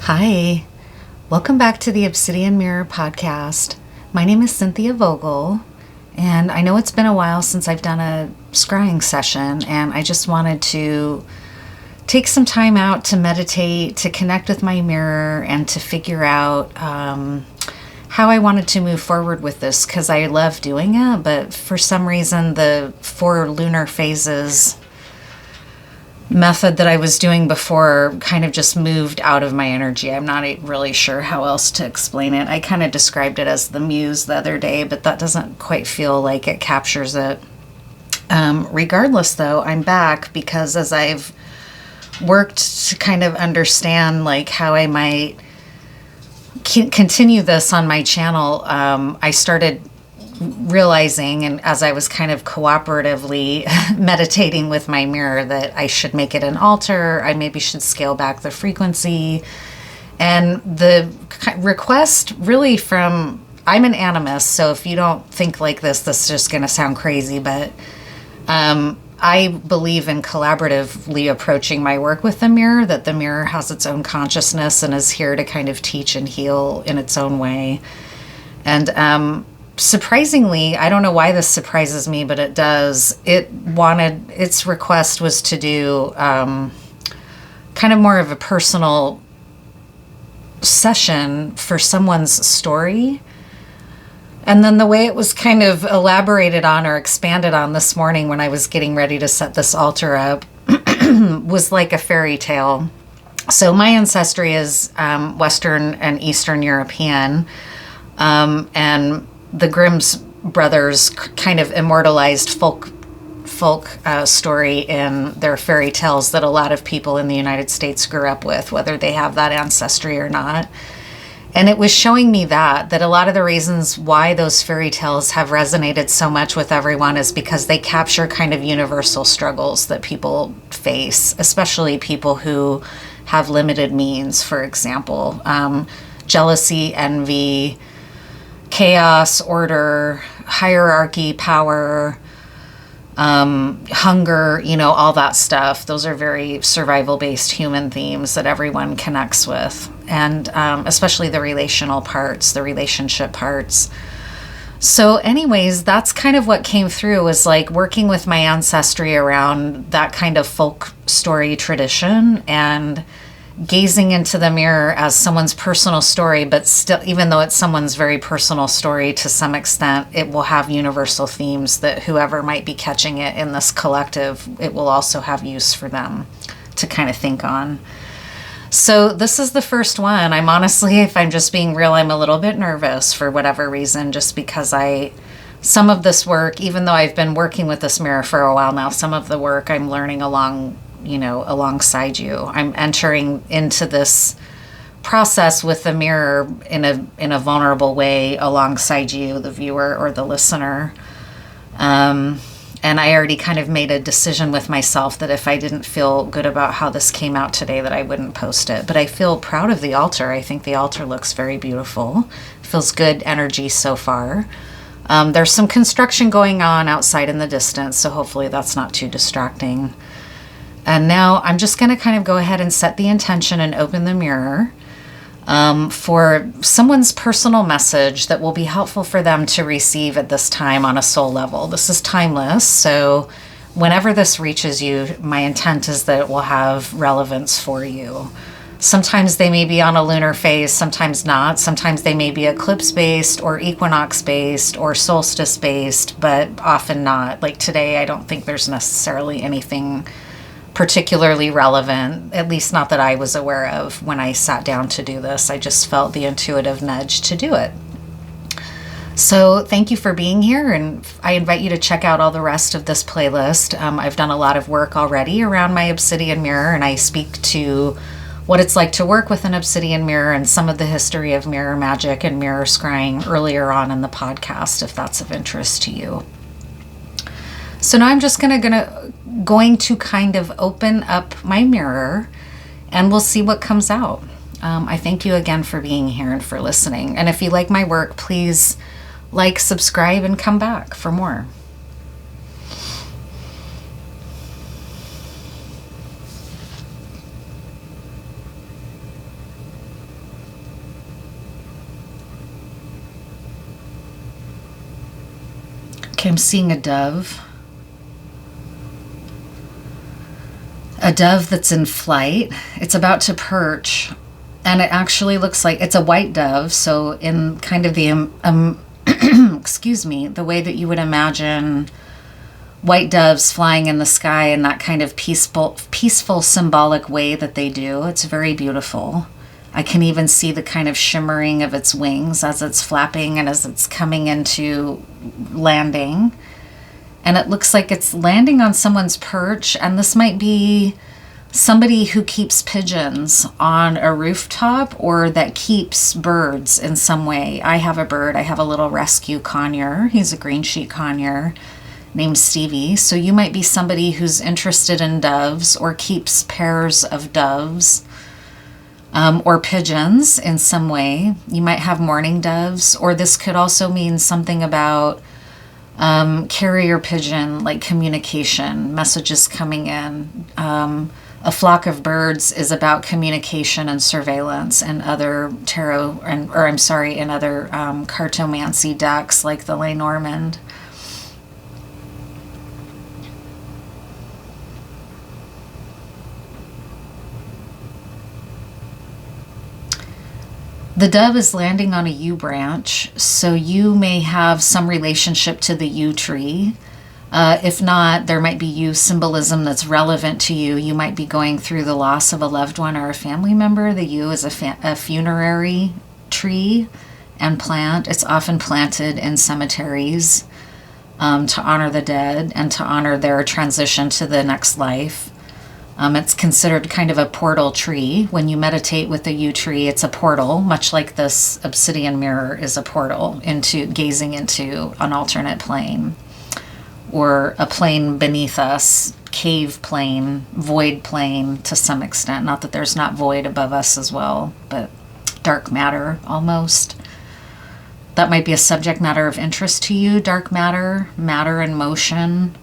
Hi, welcome back to the Obsidian Mirror podcast. My name is CynthiaVogel, and I know it's been a while since I've done a scrying session, and I just wanted to take some time out to meditate, to connect with my mirror, and to figure out how I wanted to move forward with this, because I love doing it, but for some reason the 4 lunar phases method that I was doing before kind of just moved out of my energy. I'm not really sure how else to explain it. I kind of described it as the muse the other day, but that doesn't quite feel like it captures it. Regardless, though, I'm back because as I've worked to kind of understand like how I might continue this on my channel, I started realizing, and as I was kind of cooperatively meditating with my mirror, that I should make it an altar. I maybe should scale back the frequency. And the request really from, I'm an animist, so if you don't think like this is just going to sound crazy, but I believe in collaboratively approaching my work with the mirror, that the mirror has its own consciousness and is here to kind of teach and heal in its own way. And surprisingly, I don't know why this surprises me, but it does. Its request was to do kind of more of a personal session for someone's story. And then the way it was kind of elaborated on or expanded on this morning when I was getting ready to set this altar up was like a fairy tale. So my ancestry is Western and Eastern European, and the Grimm's brothers kind of immortalized folk story in their fairy tales that a lot of people in the United States grew up with, whether they have that ancestry or not. And it was showing me that a lot of the reasons why those fairy tales have resonated so much with everyone is because they capture kind of universal struggles that people face, especially people who have limited means, for example, jealousy, envy, chaos, order, hierarchy, power, hunger, all that stuff. Those are very survival-based human themes that everyone connects with. And especially the relational parts, the relationship parts. So anyways, that's kind of what came through, was like working with my ancestry around that kind of folk story tradition and gazing into the mirror as someone's personal story, but still, even though it's someone's very personal story to some extent, it will have universal themes that whoever might be catching it in this collective, it will also have use for them to kind of think on. So this is the first one. I'm honestly, if I'm just being real, I'm a little bit nervous for whatever reason, just because some of this work, even though I've been working with this mirror for a while now, some of the work I'm learning alongside you. I'm entering into this process with the mirror in a vulnerable way alongside you, the viewer or the listener. And I already kind of made a decision with myself that if I didn't feel good about how this came out today, that I wouldn't post it. But I feel proud of the altar. I think the altar looks very beautiful. Feels good energy so far. There's some construction going on outside in the distance, so hopefully that's not too distracting. And now I'm just going to kind of go ahead and set the intention and open the mirror for someone's personal message that will be helpful for them to receive at this time on a soul level. This is timeless, so whenever this reaches you, my intent is that it will have relevance for you. Sometimes they may be on a lunar phase, sometimes not. Sometimes they may be eclipse-based or equinox-based or solstice-based, but often not. Like today, I don't think there's necessarily anything particularly relevant, at least not that I was aware of when I sat down to do this. I just felt the intuitive nudge to do it. So thank you for being here, and I invite you to check out all the rest of this playlist. I've done a lot of work already around my obsidian mirror, and I speak to what it's like to work with an obsidian mirror and some of the history of mirror magic and mirror scrying earlier on in the podcast, if that's of interest to you. So now I'm just going to kind of open up my mirror, and we'll see what comes out. I thank you again for being here and for listening. And if you like my work, please like, subscribe, and come back for more. I'm seeing a dove. A dove that's in flight. It's about to perch, and it actually looks like it's a white dove. So in kind of the excuse me, the way that you would imagine white doves flying in the sky in that kind of peaceful symbolic way that they do. It's very beautiful. I can even see the kind of shimmering of its wings as it's flapping and as it's coming into landing. And it looks like it's landing on someone's perch, and this might be somebody who keeps pigeons on a rooftop or that keeps birds in some way. I have a bird. I have a little rescue conure. He's a green sheet conure named Stevie. So you might be somebody who's interested in doves or keeps pairs of doves or pigeons in some way. You might have mourning doves, or this could also mean something about carrier pigeon, like communication, messages coming in. A flock of birds is about communication and surveillance, and other tarot, and other cartomancy decks like the Lenormand. The dove is landing on a yew branch, so you may have some relationship to the yew tree. If not, there might be yew symbolism that's relevant to you. You might be going through the loss of a loved one or a family member. The yew is a funerary tree and plant. It's often planted in cemeteries to honor the dead and to honor their transition to the next life. It's considered kind of a portal tree. When you meditate with the yew tree, it's a portal, much like this obsidian mirror is a portal into gazing into an alternate plane, or a plane beneath us, cave plane, void plane to some extent. Not that there's not void above us as well, but dark matter almost. That might be a subject matter of interest to you, dark matter, matter in motion.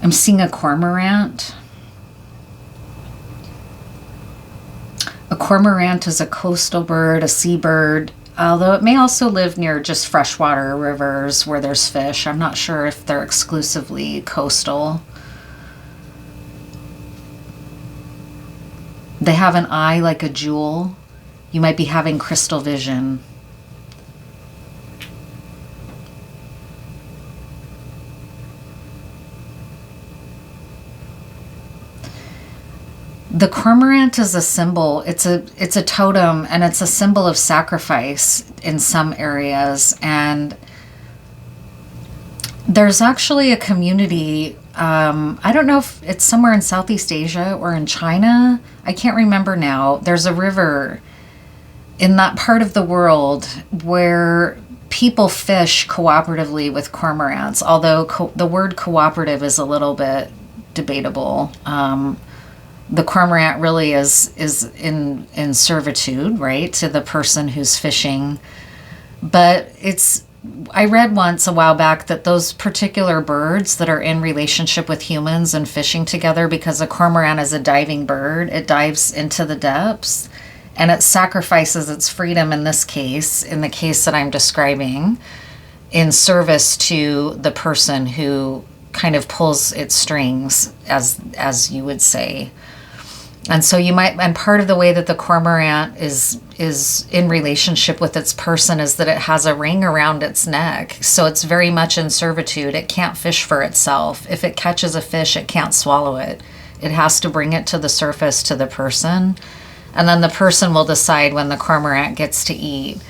I'm seeing a cormorant. A cormorant is a coastal bird, a seabird, although it may also live near just freshwater rivers where there's fish. I'm not sure if they're exclusively coastal. They have an eye like a jewel. You might be having crystal vision. The cormorant is a symbol. It's a totem, and it's a symbol of sacrifice in some areas. And there's actually a community, I don't know if it's somewhere in Southeast Asia or in China. I can't remember now. There's a river in that part of the world where people fish cooperatively with cormorants, although the word cooperative is a little bit debatable. The cormorant really is in servitude, right, to the person who's fishing. But I read once a while back that those particular birds that are in relationship with humans and fishing together, because a cormorant is a diving bird, it dives into the depths and it sacrifices its freedom in this case, in the case that I'm describing, in service to the person who kind of pulls its strings, as you would say. And so and part of the way that the cormorant is in relationship with its person is that it has a ring around its neck. So it's very much in servitude. It can't fish for itself. If it catches a fish, it can't swallow it. It has to bring it to the surface to the person. And then the person will decide when the cormorant gets to eat.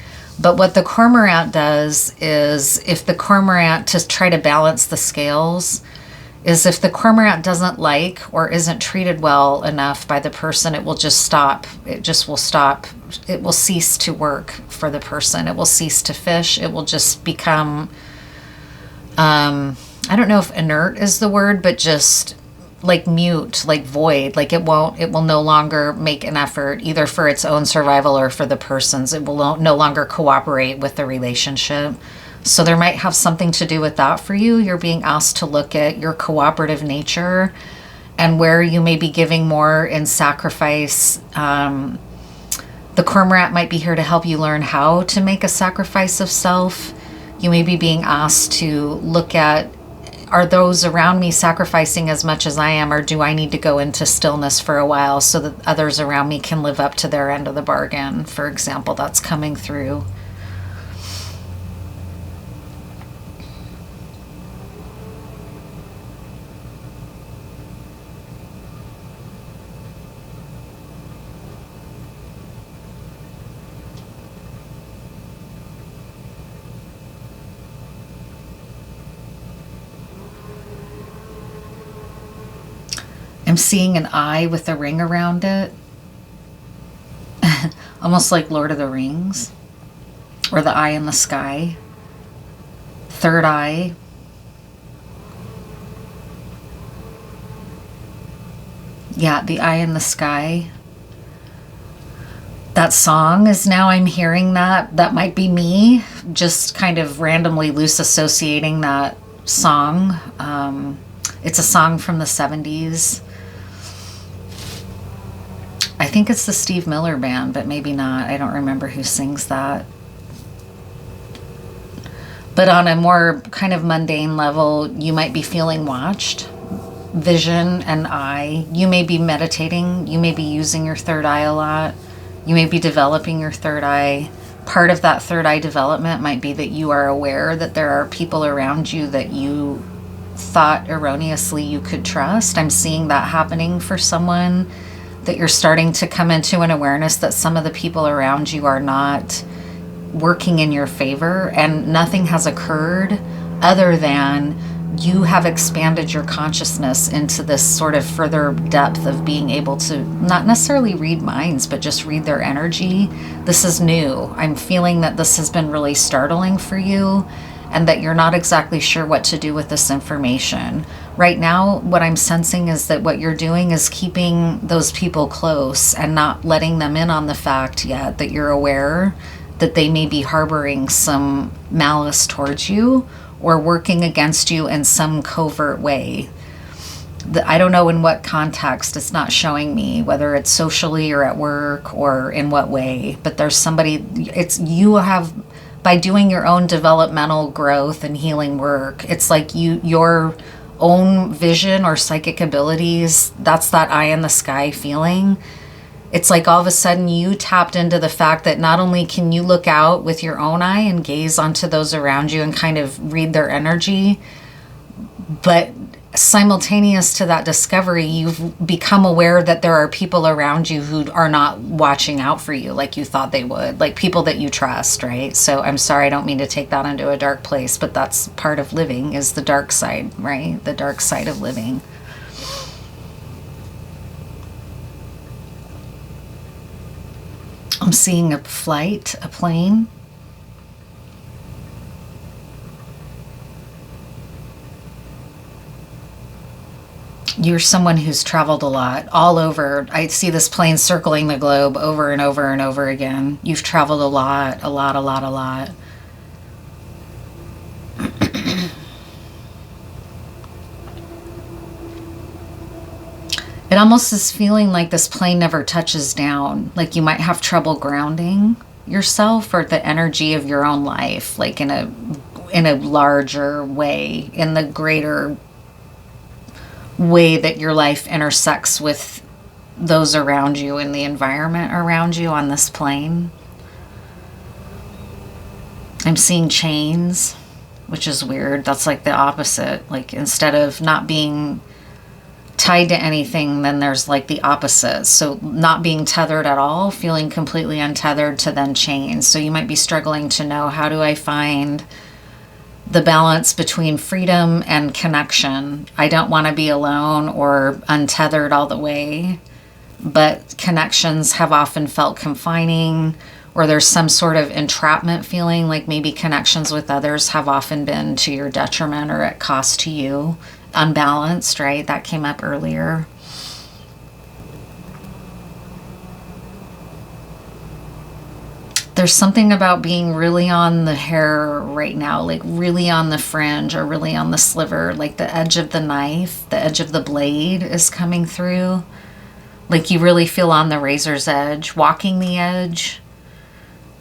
But what the cormorant does is, if the cormorant, to try to balance the scales, is if the cormorant doesn't like or isn't treated well enough by the person, it will just stop. It just will stop. It will cease to work for the person. It will cease to fish. It will just become, I don't know if inert is the word, but just like mute, like void, like it will no longer make an effort either for its own survival or for the person's. It will no longer cooperate with the relationship. So there might have something to do with that for you. You're being asked to look at your cooperative nature and where you may be giving more in sacrifice. The cormorant might be here to help you learn how to make a sacrifice of self. You may be being asked to look at, are those around me sacrificing as much as I am, or do I need to go into stillness for a while so that others around me can live up to their end of the bargain? For example, that's coming through. I'm seeing an eye with a ring around it. Almost like Lord of the Rings. Or the eye in the sky. Third eye. Yeah, the eye in the sky. That song is now, I'm hearing that. That might be me. Just kind of randomly loose associating that song. It's a song from the 70s. I think it's the Steve Miller Band, but maybe not. I don't remember who sings that. But on a more kind of mundane level, you might be feeling watched. Vision and eye. You may be meditating. You may be using your third eye a lot. You may be developing your third eye. Part of that third eye development might be that you are aware that there are people around you that you thought erroneously you could trust. I'm seeing that happening for someone, that you're starting to come into an awareness that some of the people around you are not working in your favor, and nothing has occurred other than you have expanded your consciousness into this sort of further depth of being able to not necessarily read minds, but just read their energy. This is new. I'm feeling that this has been really startling for you, and that you're not exactly sure what to do with this information. Right now, what I'm sensing is that what you're doing is keeping those people close and not letting them in on the fact yet that you're aware that they may be harboring some malice towards you or working against you in some covert way. I don't know in what context. It's not showing me whether it's socially or at work or in what way, but there's somebody, it's you have, by doing your own developmental growth and healing work, it's like your own vision or psychic abilities, that's that eye in the sky feeling. It's like all of a sudden you tapped into the fact that not only can you look out with your own eye and gaze onto those around you and kind of read their energy, but simultaneous to that discovery, you've become aware that there are people around you who are not watching out for you like you thought they would, like people that you trust, right? So I'm sorry, I don't mean to take that into a dark place, but that's part of living, is the dark side, right? The dark side of living. I'm seeing a flight, a plane. You're someone who's traveled a lot, all over. I see this plane circling the globe over and over and over again. You've traveled a lot, a lot, a lot, a lot. It almost is feeling like this plane never touches down. Like you might have trouble grounding yourself or the energy of your own life, like in a larger way, in the greater way that your life intersects with those around you and the environment around you on this plane. I'm seeing chains, which is weird. That's like the opposite. Like instead of not being tied to anything, then there's like the opposite. So not being tethered at all, feeling completely untethered, to then chains. So you might be struggling to know, how do I find the balance between freedom and connection? I don't want to be alone or untethered all the way, but connections have often felt confining, or there's some sort of entrapment feeling, like maybe connections with others have often been to your detriment or at cost to you. unbalanced, right? That came up earlier. There's something about being really on the hair right now, like really on the fringe or really on the sliver, like the edge of the knife, the edge of the blade is coming through. Like you really feel on the razor's edge, walking the edge,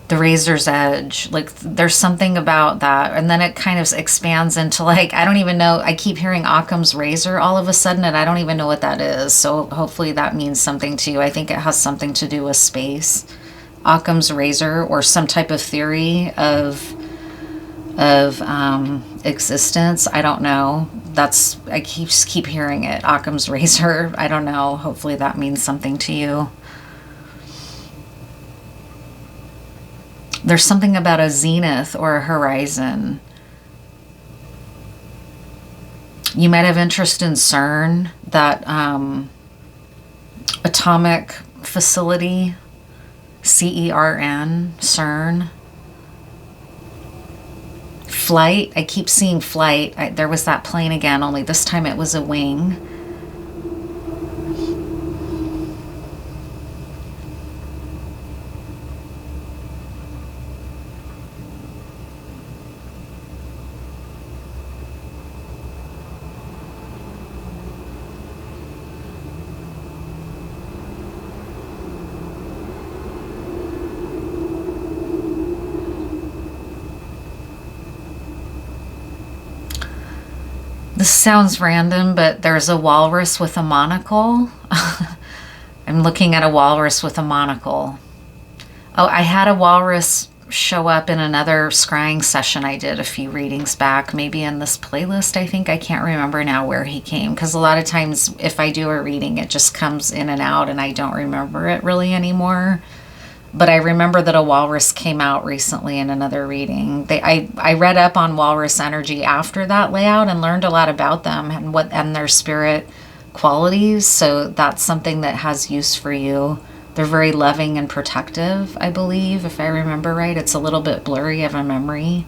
the razor's edge. Like there's something about that. And then it kind of expands into like, I don't even know, I keep hearing Occam's razor all of a sudden, and I don't even know what that is. So hopefully that means something to you. I think it has something to do with space. Occam's razor, or some type of theory of existence. I don't know. I keep hearing it. Occam's razor. I don't know. Hopefully that means something to you. There's something about a zenith or a horizon. You might have interest in CERN, that atomic facility. CERN, CERN. Flight, I keep seeing flight. There was that plane again, only this time it was a wing. This sounds random, but there's a walrus with a monocle. I'm looking at a walrus with a monocle. Oh, I had a walrus show up in another scrying session I did a few readings back, maybe in this playlist, I think. I can't remember now where he came, because a lot of times if I do a reading, it just comes in and out and I don't remember it really anymore. But I remember that a walrus came out recently in another reading. I read up on walrus energy after that layout and learned a lot about them and their spirit qualities. So that's something that has use for you. They're very loving and protective, I believe, if I remember right. It's a little bit blurry of a memory.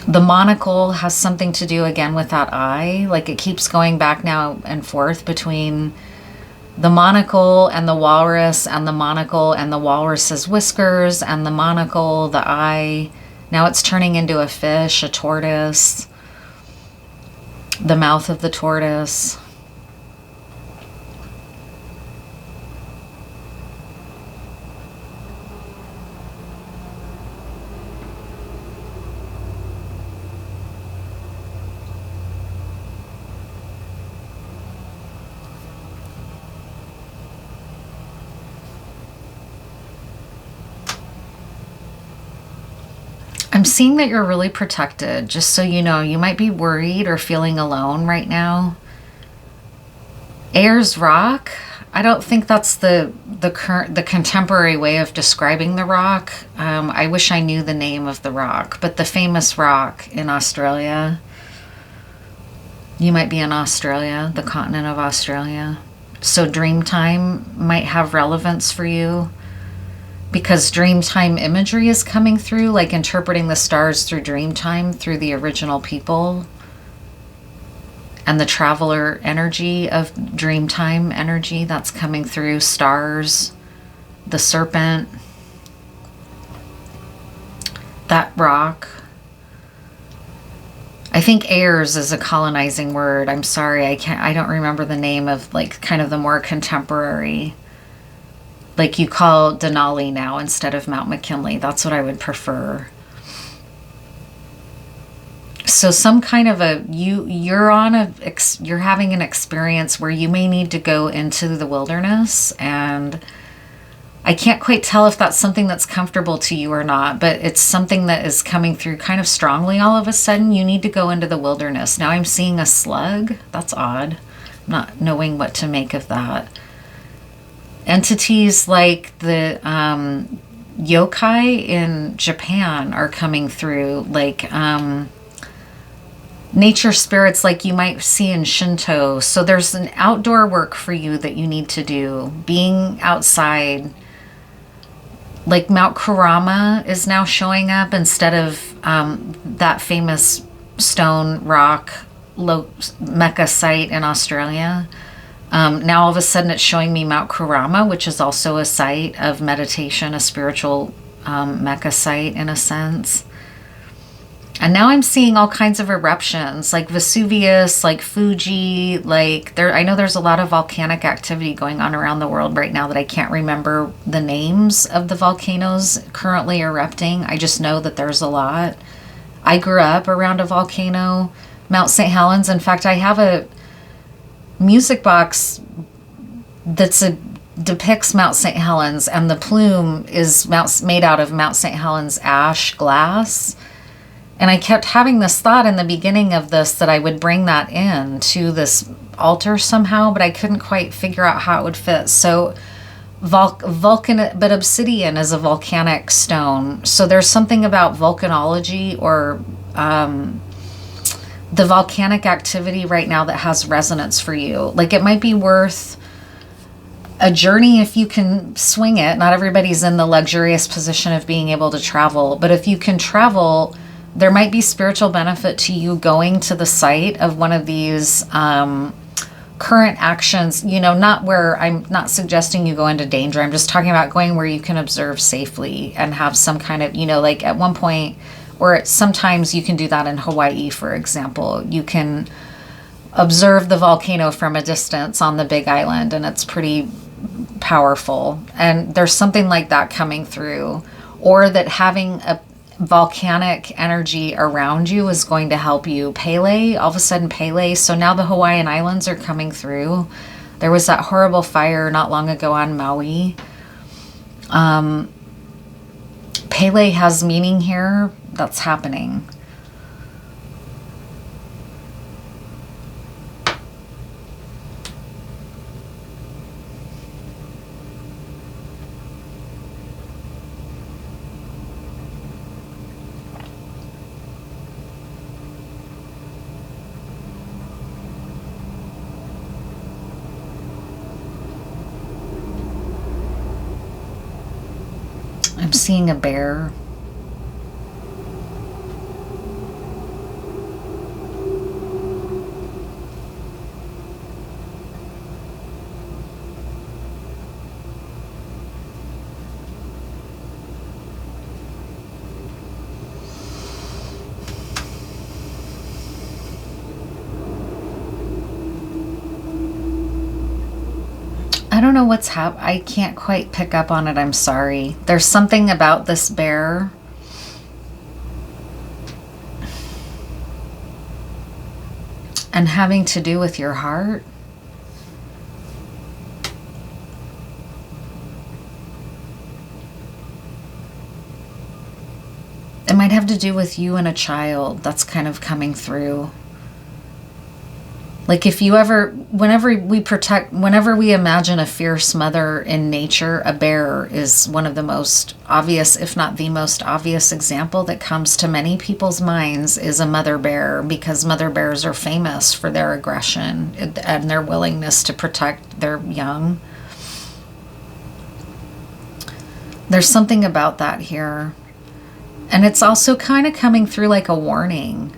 The monocle has something to do again with that eye. Like it keeps going back now and forth between the monocle and the walrus, and the monocle and the walrus's whiskers, and the monocle, the eye. Now it's turning into a fish, a tortoise, the mouth of the tortoise. I'm seeing that you're really protected, just so you know. You might be worried or feeling alone right now. Ayers rock, I don't think that's the contemporary way of describing the rock. I wish I knew the name of the rock, but the famous rock in Australia. You might be in Australia, the continent of Australia. So Dreamtime might have relevance for you, because Dreamtime imagery is coming through, like interpreting the stars through Dreamtime, through the original people, and the traveler energy of Dreamtime energy that's coming through. Stars, the serpent, that rock. I think Ayers is a colonizing word. I'm sorry, I don't remember the name of like kind of the more contemporary. Like you call Denali now instead of Mount McKinley. That's what I would prefer. So some kind of you're having an experience where you may need to go into the wilderness, and I can't quite tell if that's something that's comfortable to you or not, but it's something that is coming through kind of strongly all of a sudden. You need to go into the wilderness. Now I'm seeing a slug. That's odd. I'm not knowing what to make of that. Entities like the yokai in Japan are coming through, like nature spirits like you might see in Shinto. So there's an outdoor work for you that you need to do, being outside. Like Mount Kurama is now showing up instead of that famous stone rock Mecca site in Australia. Now all of a sudden it's showing me Mount Kurama, which is also a site of meditation, a spiritual Mecca site in a sense. And now I'm seeing all kinds of eruptions, like Vesuvius, like Fuji, like I know there's a lot of volcanic activity going on around the world right now that I can't remember the names of the volcanoes currently erupting. I just know that there's a lot. I grew up around a volcano, Mount St. Helens. In fact, I have a music box depicts Mount St. Helens, and the plume is made out of Mount St. Helens ash glass. And I kept having this thought in the beginning of this that I would bring that in to this altar somehow, but I couldn't quite figure out how it would fit. So but obsidian is a volcanic stone. So there's something about volcanology or the volcanic activity right now that has resonance for you. Like it might be worth a journey if you can swing it. Not everybody's in the luxurious position of being able to travel, but if you can travel, there might be spiritual benefit to you going to the site of one of these current actions, not where I'm not suggesting you go into danger. I'm just talking about going where you can observe safely and have some kind of, like at one point, or sometimes you can do that in Hawaii, for example. You can observe the volcano from a distance on the Big Island, and it's pretty powerful. And there's something like that coming through, or that having a volcanic energy around you is going to help you. Pele, all of a sudden Pele. So now the Hawaiian Islands are coming through. There was that horrible fire not long ago on Maui. Pele has meaning here. That's happening. I'm seeing a bear. I don't know what's happening. I can't quite pick up on it. I'm sorry. There's something about this bear. And having to do with your heart. It might have to do with you and a child. That's kind of coming through. Like if you ever, whenever we imagine a fierce mother in nature, a bear is one of the most obvious, if not the most obvious example that comes to many people's minds is a mother bear, because mother bears are famous for their aggression and their willingness to protect their young. There's something about that here. And it's also kind of coming through like a warning.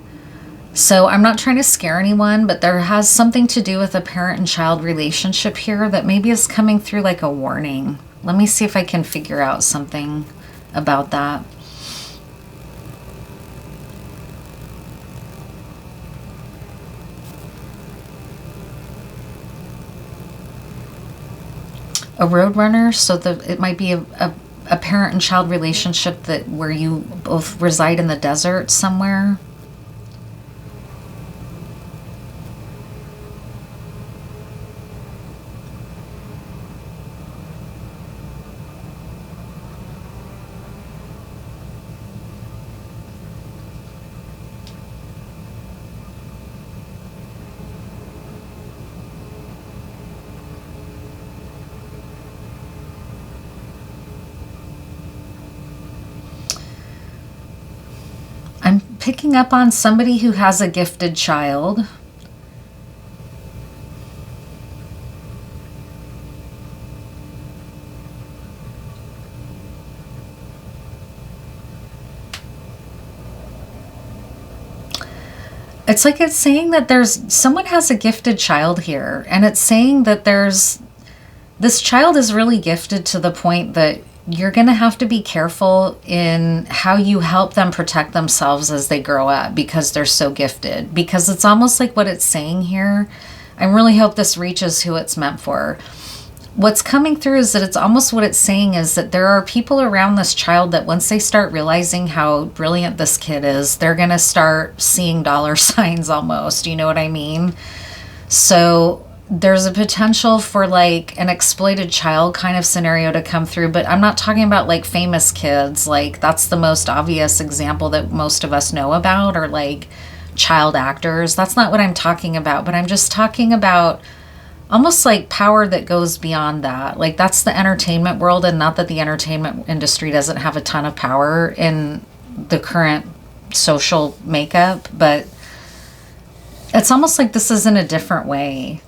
So I'm not trying to scare anyone, but there has something to do with a parent and child relationship here that maybe is coming through like a warning. Let me see if I can figure out something about that. A roadrunner, so it might be a parent and child relationship where you both reside in the desert somewhere. I'm picking up on somebody who has a gifted child. A It's like it's saying that someone has a gifted child here, and it's saying that this child is really gifted to the point that you're going to have to be careful in how you help them protect themselves as they grow up, because they're so gifted. Because it's almost like what it's saying here. I really hope this reaches who it's meant for. What's coming through is that it's almost what it's saying is that there are people around this child that once they start realizing how brilliant this kid is, they're going to start seeing dollar signs almost. You know what I mean? So there's a potential for like an exploited child kind of scenario to come through, but I'm not talking about like famous kids. Like that's the most obvious example that most of us know about, or like child actors. That's not what I'm talking about, but I'm just talking about almost like power that goes beyond that. Like that's the entertainment world, and not that the entertainment industry doesn't have a ton of power in the current social makeup, but it's almost like this is in a different way.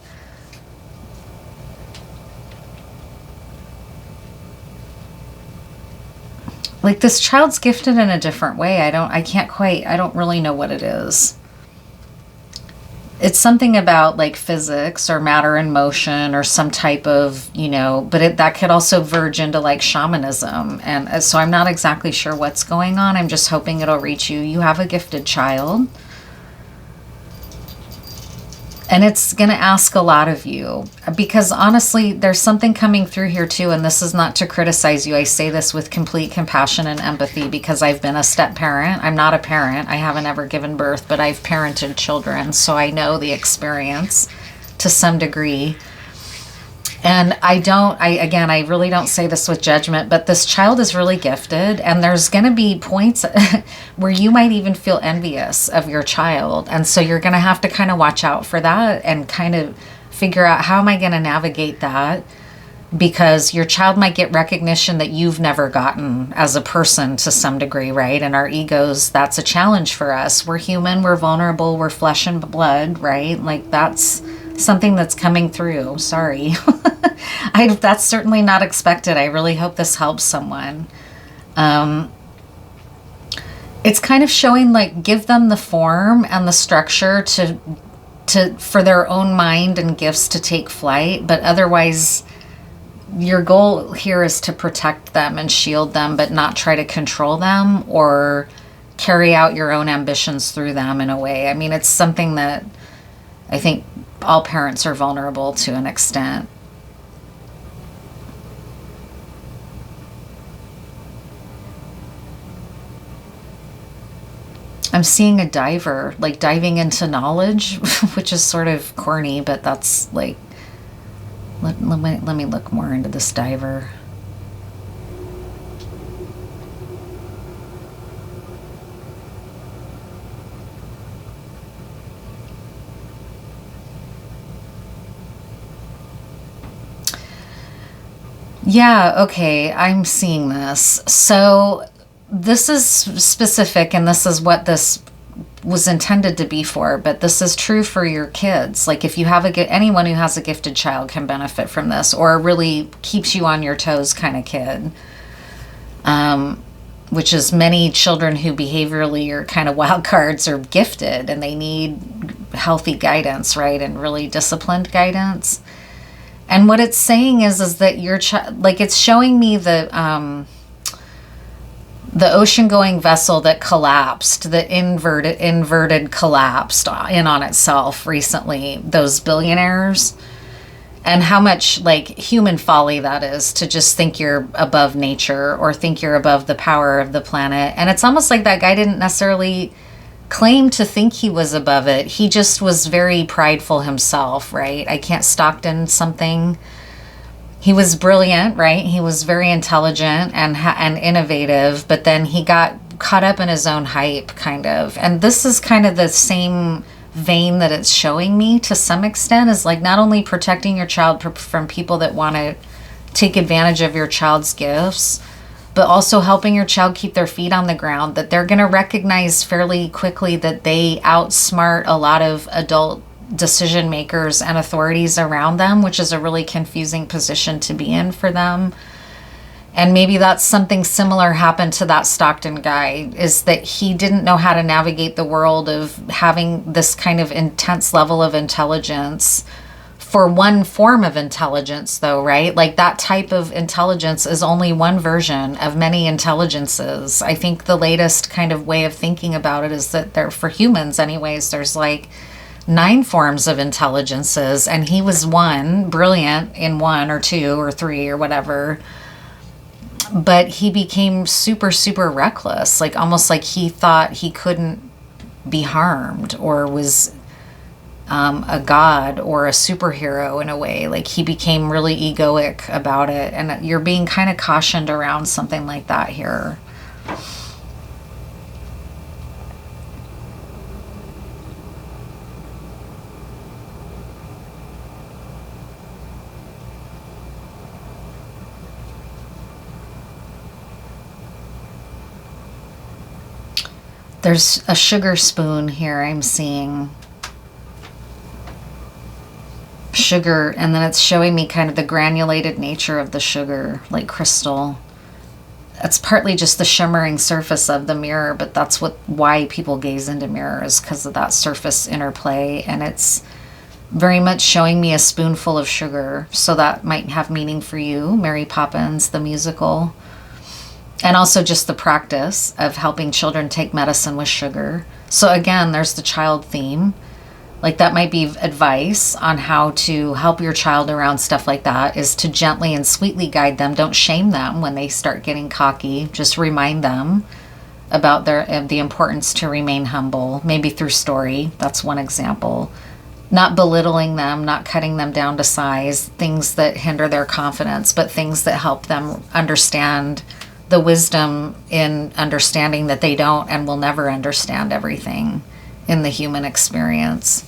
Like this child's gifted in a different way. I don't really know what it is. It's something about like physics or matter in motion or some type of, but that could also verge into like shamanism. And so I'm not exactly sure what's going on. I'm just hoping it'll reach you. You have a gifted child. And it's going to ask a lot of you, because honestly, there's something coming through here too. And this is not to criticize you. I say this with complete compassion and empathy because I've been a step parent. I'm not a parent. I haven't ever given birth, but I've parented children. So I know the experience to some degree. And I really don't say this with judgment, but this child is really gifted, and there's going to be points where you might even feel envious of your child. And so you're going to have to kind of watch out for that and kind of figure out, how am I going to navigate that? Because your child might get recognition that you've never gotten as a person to some degree, right? And our egos, that's a challenge for us. We're human, we're vulnerable, we're flesh and blood, right? Like that's something that's coming through. Sorry. That's certainly not expected. I really hope this helps someone. It's kind of showing like, give them the form and the structure for their own mind and gifts to take flight. But otherwise, your goal here is to protect them and shield them, but not try to control them or carry out your own ambitions through them in a way. I mean, it's something that I think all parents are vulnerable to an extent. I'm seeing a diver, like diving into knowledge, which is sort of corny, but that's like, let me look more into this diver. Yeah, okay, I'm seeing this. So this is specific, and this is what this was intended to be for, but this is true for your kids. Like if you have anyone who has a gifted child can benefit from this, or really keeps you on your toes kind of kid. Which is many children who behaviorally are kind of wild cards are gifted, and they need healthy guidance, right? And really disciplined guidance. And what it's saying is that your child, like it's showing me the ocean-going vessel that collapsed, the inverted collapsed in on itself recently, those billionaires, and how much like human folly that is to just think you're above nature or think you're above the power of the planet. And it's almost like that guy didn't necessarily claim to think he was above it. He just was very prideful himself, right? Stockton something. He was brilliant, right? He was very intelligent and innovative, but then he got caught up in his own hype, kind of. And this is kind of the same vein that it's showing me to some extent, is like not only protecting your child from people that want to take advantage of your child's gifts, but also helping your child keep their feet on the ground, that they're going to recognize fairly quickly that they outsmart a lot of adult decision makers and authorities around them, which is a really confusing position to be in for them. And maybe that's something similar happened to that Stockton guy, is that he didn't know how to navigate the world of having this kind of intense level of intelligence for one form of intelligence, though, right? Like that type of intelligence is only one version of many intelligences. I think the latest kind of way of thinking about it is that there, for humans anyways, there's like 9 forms of intelligences, and he was one, brilliant in 1 or 2 or 3 or whatever. But he became super, super reckless, like almost like he thought he couldn't be harmed, or was a god or a superhero in a way. Like he became really egoic about it. And you're being kind of cautioned around something like that here. There's a sugar spoon here I'm seeing. Sugar, and then it's showing me kind of the granulated nature of the sugar, like crystal. It's partly just the shimmering surface of the mirror, but that's why people gaze into mirrors, because of that surface interplay. And it's very much showing me a spoonful of sugar, so that might have meaning for you, Mary Poppins the musical. And also just the practice of helping children take medicine with sugar. So again, there's the child theme. Like that might be advice on how to help your child around stuff like that, is to gently and sweetly guide them. Don't shame them when they start getting cocky. Just remind them about the importance to remain humble, maybe through story. That's one example. Not belittling them, not cutting them down to size, things that hinder their confidence, but things that help them understand the wisdom in understanding that they don't and will never understand everything in the human experience.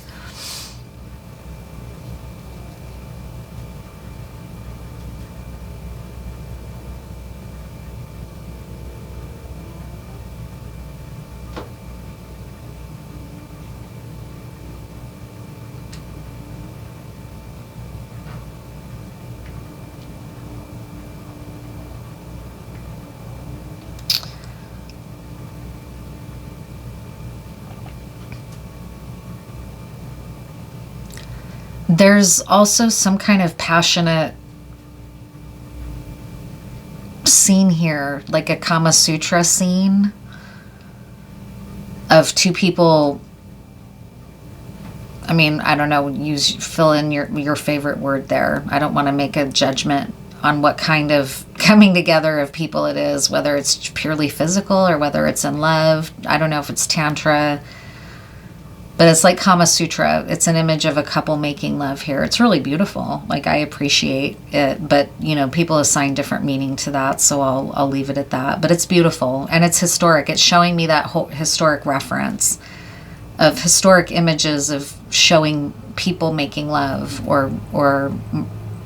There's also some kind of passionate scene here, like a Kama Sutra scene of 2 people. I mean, I don't know, fill in your favorite word there. I don't want to make a judgment on what kind of coming together of people it is, whether it's purely physical or whether it's in love. I don't know if it's Tantra. But it's like Kama Sutra. It's an image of a couple making love here. It's really beautiful. Like, I appreciate it. But, you know, people assign different meaning to that, so I'll leave it at that. But it's beautiful. And it's historic. It's showing me that whole historic reference of historic images of showing people making love or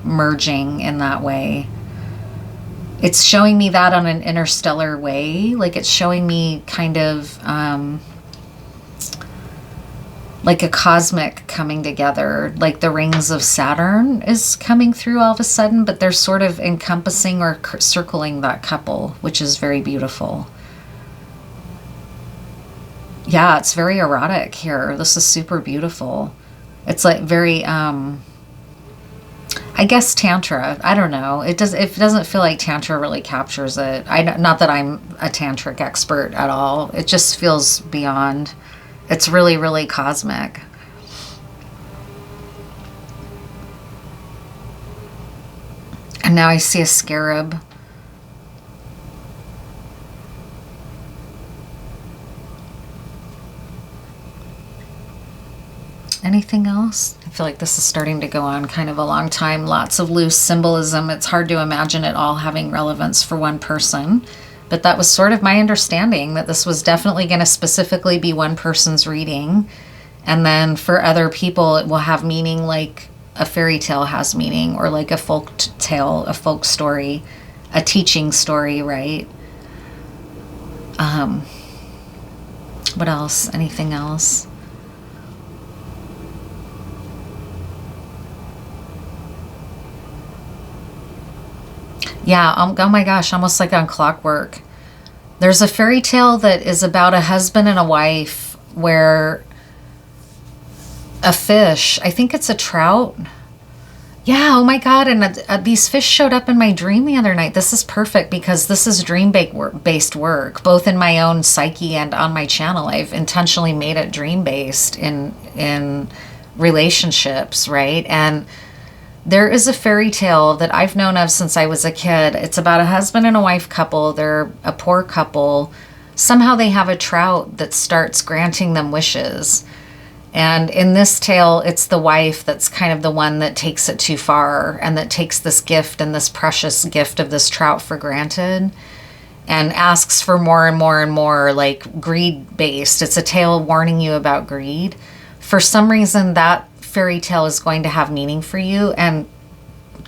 merging in that way. It's showing me that on an interstellar way. Like, it's showing me kind of like a cosmic coming together, like the rings of Saturn is coming through all of a sudden, but they're sort of encompassing or circling that couple, which is very beautiful. Yeah, it's very erotic here. This is super beautiful. It's like very, I guess Tantra. I don't know. It doesn't feel like Tantra really captures it. Not that I'm a tantric expert at all. It just feels beyond. It's really, really cosmic. And now I see a scarab. Anything else? I feel like this is starting to go on kind of a long time. Lots of loose symbolism. It's hard to imagine it all having relevance for one person. But that was sort of my understanding, that this was definitely going to specifically be one person's reading. And then for other people, it will have meaning like a fairy tale has meaning, or like a folk tale, a folk story, a teaching story, right? What else? Anything else? Yeah, oh my gosh, almost like on clockwork. There's a fairy tale that is about a husband and a wife where a fish, I think it's a trout. Yeah, oh my God. And these fish showed up in my dream the other night. This is perfect because this is dream-based work, both in my own psyche and on my channel. I've intentionally made it dream-based in relationships, right? And there is a fairy tale that I've known of since I was a kid. It's about a husband and a wife couple. They're a poor couple. Somehow they have a trout that starts granting them wishes. And in this tale, it's the wife that's kind of the one that takes it too far and that takes this gift and this precious gift of this trout for granted and asks for more and more and more, like greed-based. It's a tale warning you about greed. For some reason, that fairy tale is going to have meaning for you and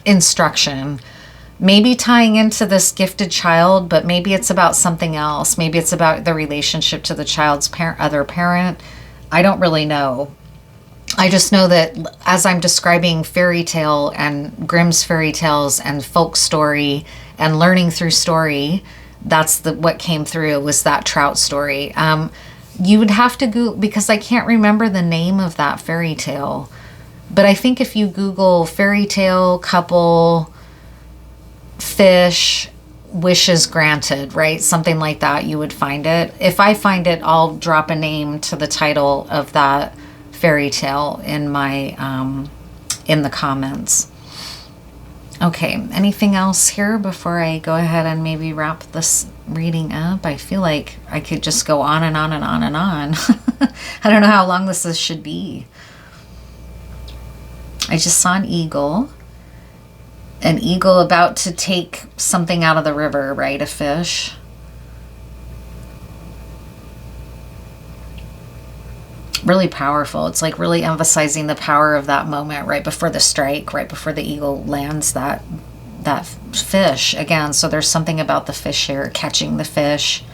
instruction. Maybe tying into this gifted child, but maybe it's about something else. Maybe it's about the relationship to the child's other parent. I don't really know. I just know that as I'm describing fairy tale and Grimm's fairy tales and folk story and learning through story, that's what came through was that trout story. You would have to Google, because I can't remember the name of that fairy tale. But I think if you Google fairy tale, couple, fish, wishes granted, right? Something like that, you would find it. If I find it, I'll drop a name to the title of that fairy tale in my in the comments. Okay, anything else here before I go ahead and maybe wrap this reading up? I feel like I could just go on and on and on and on. I don't know how long this should be. I just saw an eagle about to take something out of the river, right? A fish. Really powerful. It's like really emphasizing the power of that moment right before the strike, right before the eagle lands that fish again. So there's something about the fish here, catching the fish.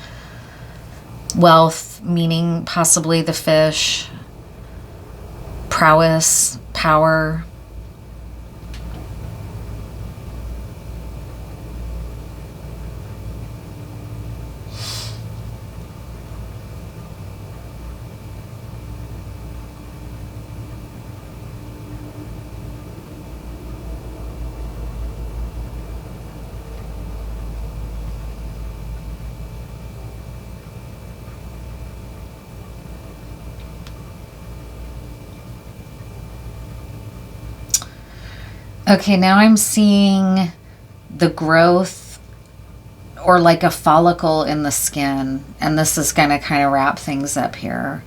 Wealth, meaning possibly the fish. Prowess, power. Okay, now I'm seeing the growth or like a follicle in the skin, and this is going to kind of wrap things up here.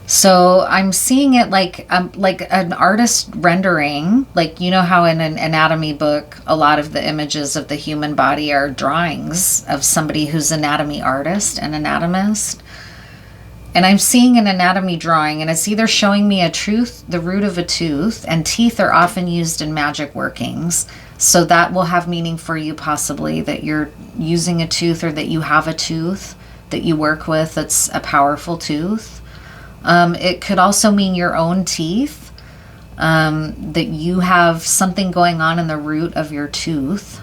So I'm seeing it like an artist rendering, like, you know how in an anatomy book, a lot of the images of the human body are drawings of somebody who's anatomy artist, an anatomist. And I'm seeing an anatomy drawing, and it's either showing me a tooth, the root of a tooth, and teeth are often used in magic workings. So that will have meaning for you, possibly, that you're using a tooth or that you have a tooth that you work with that's a powerful tooth. It could also mean your own teeth, that you have something going on in the root of your tooth.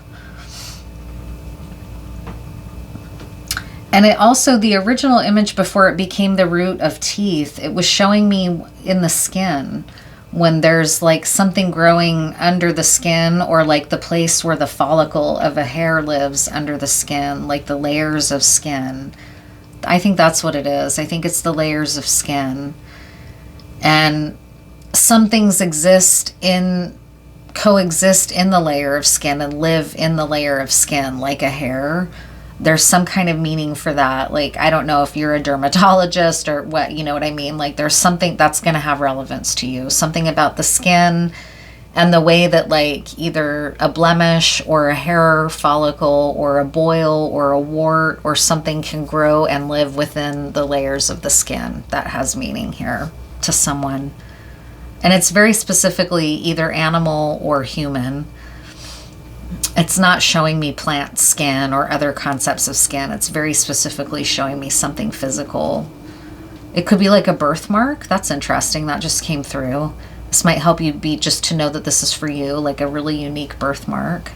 And it also, the original image before it became the root of teeth, it was showing me in the skin when there's like something growing under the skin, or like the place where the follicle of a hair lives under the skin, like the layers of skin. I think that's what it is. I think it's the layers of skin. And some things coexist in the layer of skin and live in the layer of skin, like a hair. There's some kind of meaning for that. Like, I don't know if you're a dermatologist or what, you know what I mean? Like, there's something that's going to have relevance to you. Something about the skin and the way that, like, either a blemish or a hair follicle or a boil or a wart or something can grow and live within the layers of the skin. That has meaning here to someone. And it's very specifically either animal or human. It's not showing me plant skin or other concepts of skin. It's very specifically showing me something physical. It could be like a birthmark. That's interesting. That just came through. This might help you just to know that this is for you, like a really unique birthmark.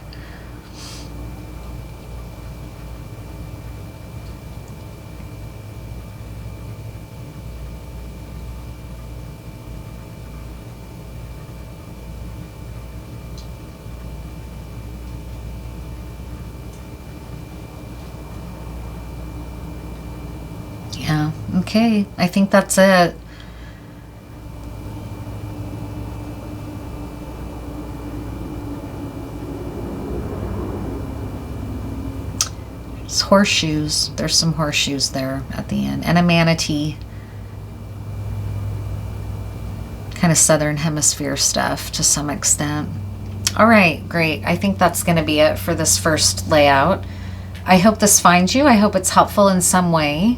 Okay, I think that's it. It's horseshoes. There's some horseshoes there at the end. And a manatee. Kind of southern hemisphere stuff to some extent. All right, great. I think that's going to be it for this first layout. I hope this finds you. I hope it's helpful in some way.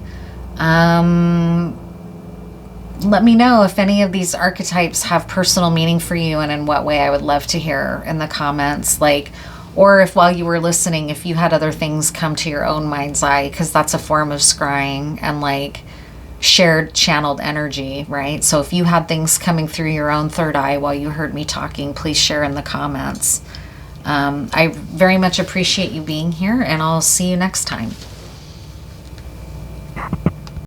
Let me know if any of these archetypes have personal meaning for you, and in what way. I would love to hear in the comments. Like, or if while you were listening, if you had other things come to your own mind's eye, because that's a form of scrying and like shared channeled energy, right? So if you had things coming through your own third eye while you heard me talking, please share in the comments. I very much appreciate you being here, and I'll see you next time.